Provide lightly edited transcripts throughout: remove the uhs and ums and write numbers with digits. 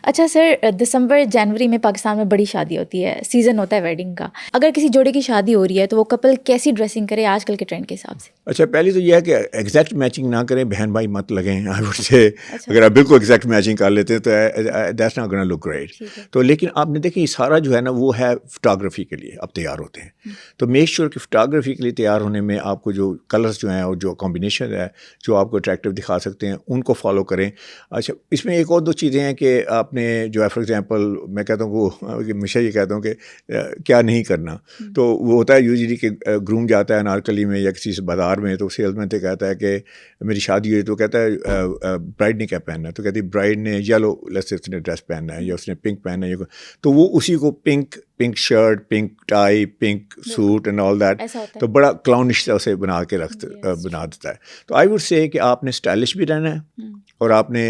اچھا سر، دسمبر جنوری میں پاکستان میں بڑی شادی ہوتی ہے، سیزن ہوتا ہے ویڈنگ کا. اگر کسی جوڑے کی شادی ہو رہی ہے تو وہ کپل کیسی ڈریسنگ کرے آج کل کے ٹرینڈ کے حساب سے؟ اچھا، پہلی تو یہ ہے کہ ایگزیکٹ میچنگ نہ کریں، بہن بھائی مت لگیں. آئی وڈ سے اگر آپ بالکل ایگزیکٹ میچنگ کر لیتے ہیں تو that's not gonna look great. تو لیکن آپ نے دیکھیں یہ سارا جو ہے نا وہ ہے فوٹوگرافی کے لیے آپ تیار ہوتے ہیں. تو میک شیور کہ فوٹوگرافی کے لیے تیار ہونے میں آپ کو جو کلرس جو ہیں اور جو کمبینیشن ہے جو آپ کو اٹریکٹیو دکھا سکتے ہیں ان کو فالو کریں. اچھا، اس میں ایک اور دو چیزیں ہیں کہ آپ نے جو ہے فار ایگزامپل میں کہتا ہوں وہ ہمیشہ یہ کہتا ہوں کہ کیا نہیں کرنا. تو وہ ہوتا ہے یوزلی کہ گروم جاتا ہے انارکلی میں یا کسی سے بازار میں، تو سیلز مین سے کہتا ہے کہ میری شادی ہوئی، تو کہتا ہے برائڈ نے کیا پہننا ہے، تو کہتی ہے برائڈ نے یلو اس نے ڈریس پہننا ہے یا اس نے پنک پہننا ہے. تو وہ اسی کو pink shirt, pink tie, pink suit and all that, تو بڑا کلاؤنش سا اسے بنا کے بنا دیتا ہے. تو آئی وڈ سے کہ آپ نے اسٹائلش بھی رہنا ہے اور آپ نے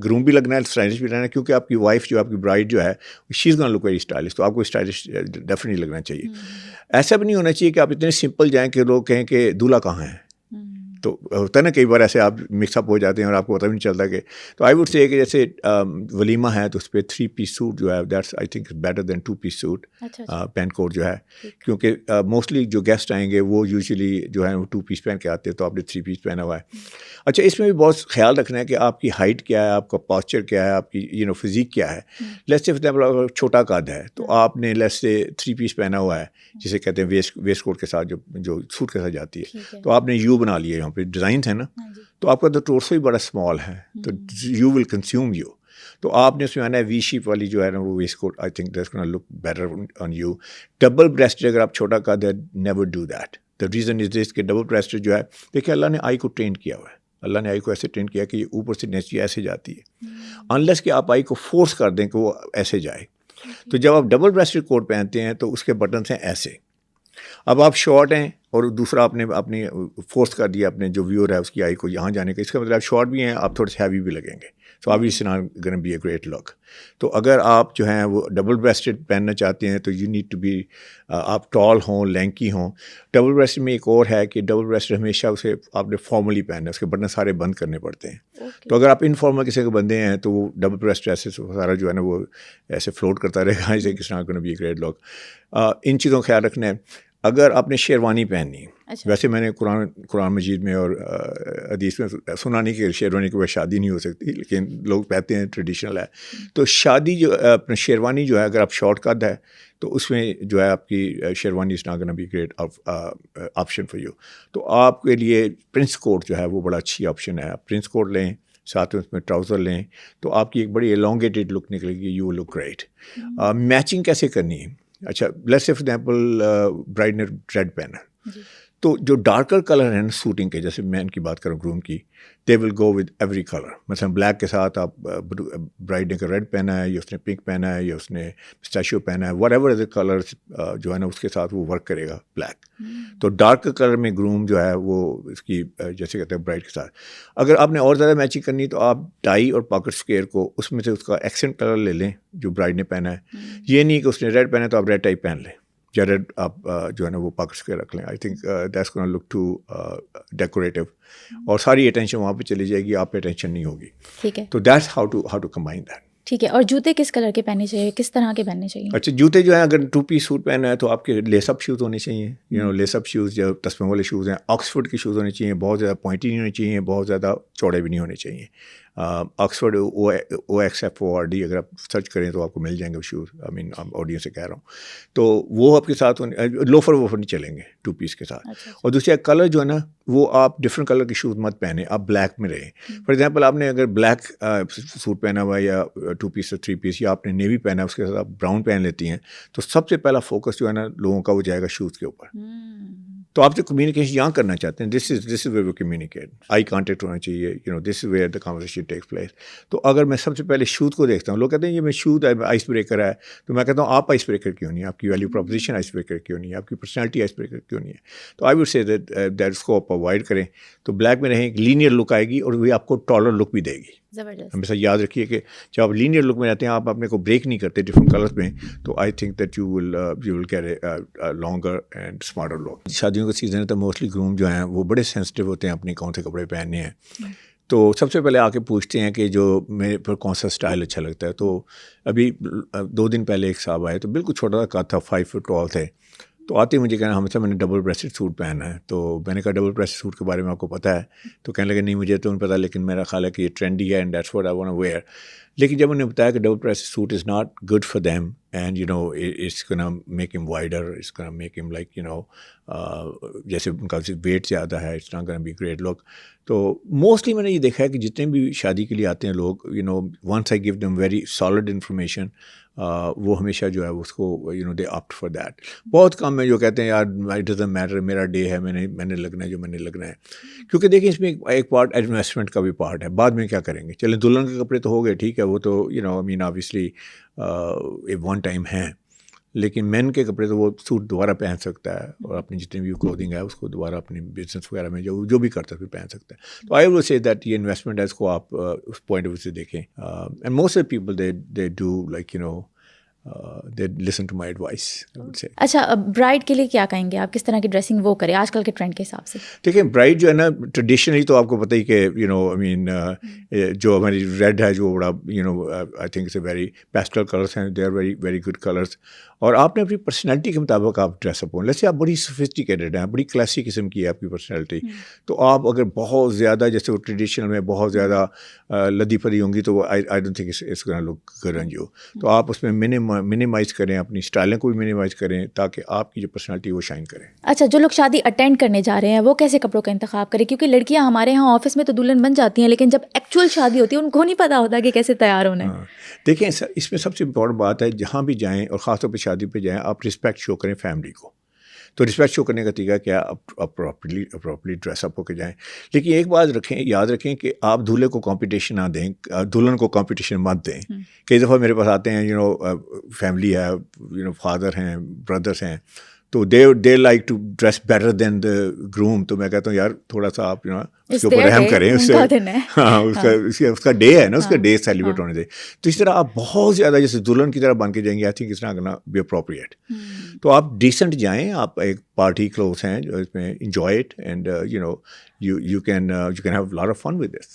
گروم بھی لگنا ہے، اسٹائلش بھی رہنا ہے، کیونکہ آپ کی وائف جو آپ کی برائڈ جو ہے شی از گونا لک ویری اسٹائلش، تو آپ کو اسٹائلش ڈیفینیٹلی لگنا چاہیے. ایسا بھی نہیں ہونا چاہیے کہ آپ اتنے سمپل جائیں کہ لوگ کہیں کہ دولہا کہاں ہے. تو ہوتا ہے نا کئی بار ایسے آپ مکس اپ ہو جاتے ہیں اور آپ کو پتہ بھی نہیں چلتا کہ. تو آئی وڈ سے کہ جیسے ولیمہ ہے تو اس پہ 3 پیس سوٹ جو ہے that's I think better than 2 piece suit pant coat جو ہے، کیونکہ موسٹلی جو گیسٹ آئیں گے وہ یوزلی جو ہے وہ 2 پیس پہن کے آتے ہیں، تو آپ نے 3 پیس پہنا ہوا ہے. اچھا، اس میں بھی بہت خیال رکھنا ہے کہ آپ کی ہائٹ کیا ہے، آپ کا پاسچر کیا ہے، آپ کی فزیک کیا ہے. لیٹس سے فار ایگزامپل اگر چھوٹا قد ہے تو آپ نے لیٹس سے 3 پیس پہنا ہوا ہے جسے کہتے ہیں ویسٹ کوٹ کے ساتھ جو سوٹ کے ساتھ جاتی ہے، تو آپ نے یو بنا لیا، یہاں پہ ڈیزائنس ہیں نا، تو آپ کا تو ٹورسو ہی بڑا اسمال ہے، تو یو ول کنزیوم یو. تو آپ نے اس میں آنا ہے وی شیپ والی جو ہے نا وہ waistcoat, I think that's gonna look better on you. Double breasted اگر آپ چھوٹا قد ہے، never do that. The reason is this کہ ڈبل بریسٹڈ جو ہے، دیکھیے اللہ نے آئی کو ٹرین کیا ہوا ہے، اللہ نے آئی کو ایسے ٹرین کیا کہ یہ اوپر سے نیچے ایسے جاتی ہے، انلیس کہ آپ آئی کو فورس کر دیں کہ وہ ایسے جائے. تو جب آپ ڈبل بریسٹڈ کوٹ پہنتے ہیں تو اس کے بٹنس ہیں ایسے. اب آپ شارٹ ہیں اور دوسرا آپ نے اپنی فورس کر دیا اپنے جو ویور ہے اس کی آئی کو یہاں جانے کا، اس کا مطلب آپ شارٹ بھی ہیں، آپ تھوڑے سے ہیوی بھی لگیں گے. سو obviously not gonna be a great look. تو اگر آپ جو ہیں وہ ڈبل بریسٹڈ پہننا چاہتے ہیں تو یو نیڈ ٹو بی، آپ ٹال ہوں، لینکی ہوں. ڈبل بریسٹڈ میں ایک اور ہے کہ ڈبل بریسٹڈ ہمیشہ اسے آپ نے فارملی پہننا ہے، اس کے بٹن سارے بند کرنے پڑتے ہیں. تو اگر آپ انفارمل کسی کے بندے ہیں تو وہ ڈبل بریسٹڈ ایسے سارا جو ہے نا وہ ایسے فلوٹ کرتا رہے گا، اسے کس طرح gonna be a great look. ان چیزوں کا خیال رکھنا ہے. اگر آپ نے شیروانی پہننی ہے، ویسے میں نے قرآن مجید میں اور حدیث میں سنا نہیں کہ شیروانی کے بعد شادی نہیں ہو سکتی، لیکن لوگ کہتے ہیں ٹریڈیشنل ہے. تو شادی جو اپنا شیروانی جو ہے اگر آپ شارٹ قد ہے تو اس میں جو ہے آپ کی sherwani is not gonna be great option for you. تو آپ کے لیے پرنس کوٹ جو ہے وہ بڑا اچھی آپشن ہے. آپ پرنس کوٹ لیں، ساتھ میں اس میں ٹراؤزر لیں، تو آپ کی ایک بڑی elongated لک نکلے گی، یو لک گریٹ. میچنگ کیسے کرنی ہے؟ اچھا، let's say for example bride نے ریڈ پہنا، تو جو ڈارکر کلر ہیں نا سوٹنگ کے، جیسے میں ان کی بات کروں گروم کی، دے ول گو ود ایوری کلر. مثلا بلیک کے ساتھ آپ برائڈ نے ریڈ پہنا ہے یا اس نے پنک پہنا ہے یا اس نے پسٹیشیو پہنا ہے، what ever is a colour جو ہے نا اس کے ساتھ وہ ورک کرے گا بلیک. تو ڈارک کلر میں گروم جو ہے وہ اس کی جیسے کہتے ہیں برائڈ کے ساتھ. اگر آپ نے اور زیادہ میچنگ کرنی تو آپ ٹائی اور پاکٹ اسکیئر کو اس میں سے اس کا ایکسینٹ کلر لے لیں جو برائڈ نے پہنا ہے. یہ نہیں کہ اس نے ریڈ پہنا تو آپ ریڈ ٹائی پہن لیں یا ریڈ آپ جو ہے نا وہ پاکٹ اسکیئر رکھ لیں. I think that's gonna look too decorative, اور ساری اٹینشن وہاں پہ چلی جائے گی، آپ پہ اٹینشن نہیں ہوگی. ٹھیک ہے. تو that's how to combine that. ٹھیک ہے. اور جوتے کس کلر کے پہننے چاہیے، کس طرح کے پہننے چاہیے؟ اچھا، جوتے جو ہیں اگر 2 پیس سوٹ پہنا ہے تو آپ کے لیس اپ شوز ہونے چاہیے. لیس اپ شوز جو تسمے والے شوز ہیں، آکسفورڈ کے شوز ہونے چاہیے. بہت زیادہ پوائنٹی نہیں ہونے چاہیے، بہت زیادہ چوڑے بھی نہیں ہونے چاہیے. آکسفورڈ OXFORD اگر آپ سرچ کریں تو آپ کو مل جائیں گے وہ شوز. آئی مین آڈینس سے کہہ رہا ہوں. تو وہ آپ کے ساتھ لوفر ووفر نہیں چلیں گے 2 پیس کے ساتھ. اور دوسرا کلر جو ہے نا وہ آپ ڈفرنٹ کلر کے شوز مت پہنیں، آپ بلیک میں رہیں. فار ایگزامپل آپ نے اگر بلیک سوٹ پہنا ہوا ہے یا 2 پیس سے 3 پیس، یا آپ نے نیوی پہنا ہے اس کے ساتھ آپ براؤن پہن لیتی ہیں، تو سب سے پہلا فوکس جو ہے نا لوگوں کا وہ جائے گا شوز کے اوپر. تو آپ جو کمیونیکیشن یہاں کرنا چاہتے ہیں، this is where we communicate. Eye contact ہونا چاہیے، this is where the conversation takes place. تو اگر میں سب سے پہلے شوز کو دیکھتا ہوں، لوگ کہتے ہیں یہ میں شوز آئس بریکر ہے، تو میں کہتا ہوں آپ آئس بریکر کیوں نہیں ہے، آپ کی ویلیو پروپوزیشن آئس بریکر کیوں نہیں ہے، آپ کی پرسنالٹی آئس بریکر کیوں نہیں ہے. تو آئی وڈ سے دیٹ اس کو آپ اوائڈ کریں. تو بلیک میں رہیں، لینئر لک آئے گی اور وہ آپ کو ٹالر لک بھی دے گی. ہمیشہ یاد رکھیے کہ جب آپ لینئر لک میں رہتے ہیں، آپ اپنے کو بریک نہیں کرتے ڈفرنٹ کلرس میں، تو I think that you will carry longer and smarter look. شادیوں کا سیزن ہے تو موسٹلی گروم جو ہیں وہ بڑے سینسٹیو ہوتے ہیں اپنے کون سے کپڑے پہننے ہیں. تو سب سے پہلے آ کے پوچھتے ہیں کہ جو میرے پر کون سا اسٹائل اچھا لگتا ہے. تو ابھی 2 دن پہلے ایک صاحب آئے تو بالکل چھوٹا سا قد تھا, 5 فٹ ٹال تھے. تو آتے ہی مجھے کہنا ہمیشہ میں نے ڈبل بریسٹڈ سوٹ پہنا ہے. تو میں نے کہا ڈبل بریسٹڈ سوٹ کے بارے میں آپ کو پتہ ہے؟ تو کہنے لگے نہیں مجھے تو نہیں پتہ, لیکن میرا خیال ہے کہ یہ ٹرینڈی ہے and that's what I want to wear. لیکن جب انہوں نے بتایا کہ double breasted suit is not good for them and you know it's gonna make them wider, it's gonna make them like you know جیسے ان کا ویٹ زیادہ ہے, it's not gonna be great look. تو موسٹلی میں نے یہ دیکھا ہے کہ جتنے بھی شادی کے لیے آتے ہیں لوگ, you know once I give them very solid information, وہ ہمیشہ جو ہے اس کو you know they opt for that. بہت کم ہے جو کہتے ہیں یار اٹ ڈزنٹ میٹر, میرا ڈے ہے, میں نے لگنا ہے جو میں نے لگنا ہے. کیونکہ دیکھیں اس میں ایک پارٹ انویسٹمنٹ کا بھی پارٹ ہے. بعد میں کیا کریں گے, چلیں دلہن کے کپڑے تو ہو گئے, ٹھیک ہے, وہ تو you know I mean obviously one time ہیں, لیکن مین کے کپڑے تو وہ سوٹ دوبارہ پہن سکتا ہے, اور اپنی جتنی بھی کلودنگ ہے اس کو دوبارہ اپنی بزنس وغیرہ میں جو بھی کرتا ہے پھر پہن سکتا ہے. تو آئی ول سے دیٹ یہ انویسٹمنٹ ہے, اس کو آپ اس پوائنٹ آف ویو سے دیکھیں. And most of people they do like you know they listen to my advice, I would say. اچھا, برائڈ کے لیے کیا کہیں گے آپ, کس طرح کی ڈریسنگ وہ کرے آج کل کے ٹرینڈ کے حساب سے؟ دیکھیں برائڈ جو ہے نا ٹریڈیشنلی تو آپ کو پتہ ہی کہ یو نو آئی مین جو ہماری ریڈ ہے جو بڑا you know I think it's a very pastel colours ہیں, they are very very good colours. اور آپ نے اپنی پرسنالٹی کے مطابق آپ ڈریس اپ ہوں. جیسے آپ بڑی سوفسٹیکیٹڈ ہیں, بڑی کلاسی قسم کی ہے آپ کی پرسنالٹی, تو آپ اگر بہت زیادہ جیسے وہ ٹریڈیشنل میں بہت زیادہ لدی پدی ہوں گی تو وہ I don't think is gonna look good on you. تو آپ اس میں منیمائز کریں, اپنی اسٹائلیں کو بھی منیمائز کریں تاکہ آپ کی جو پرسنالٹی وہ شائن کرے. اچھا, جو لوگ شادی اٹینڈ کرنے جا رہے ہیں وہ کیسے کپڑوں کا انتخاب کریں, کیونکہ لڑکیاں ہمارے یہاں آفس میں تو دلہن بن جاتی ہیں, لیکن جب ایکچوئل شادی ہوتی ہے ان کو نہیں پتہ ہوتا کہ کیسے تیار ہونا ہے. دیکھیں اس میں سب سے امپورٹنٹ بات ہے, جہاں بھی جائیں اور خاص طور پہ شادی پہ جائیں, آپ رسپیکٹ شو کریں فیملی کو. تو رسپیکٹ شو کرنے کا طریقہ کیا, آپ پراپرلی ڈریس اپ ہو کے جائیں. لیکن ایک بات یاد رکھیں کہ آپ دولہے کو کمپٹیشن نہ دیں, دلہن کو کمپٹیشن مت دیں. کئی دفعہ میرے پاس آتے ہیں یو نو فیملی ہے, یو نو فادر ہیں, بردرس ہیں, تو they like to dress better than the groom. تو میں کہتا ہوں یار تھوڑا سا آپ یو نو اس کے اوپر رحم کریں, اس سے ہاں اس کا ڈے ہے نا, اس کا ڈے سیلیبریٹ ہونے دیں. تو اس طرح آپ بہت زیادہ جیسے دلہن کی طرح بن کے جائیں گے, آئی تھنک اس طرح کرنا بی اپروپریٹ. تو آپ ڈیسنٹ جائیں, آپ ایک پارٹی کلوتھس ہیں جو اس میں enjoy it and you know you can have lot of fun with this.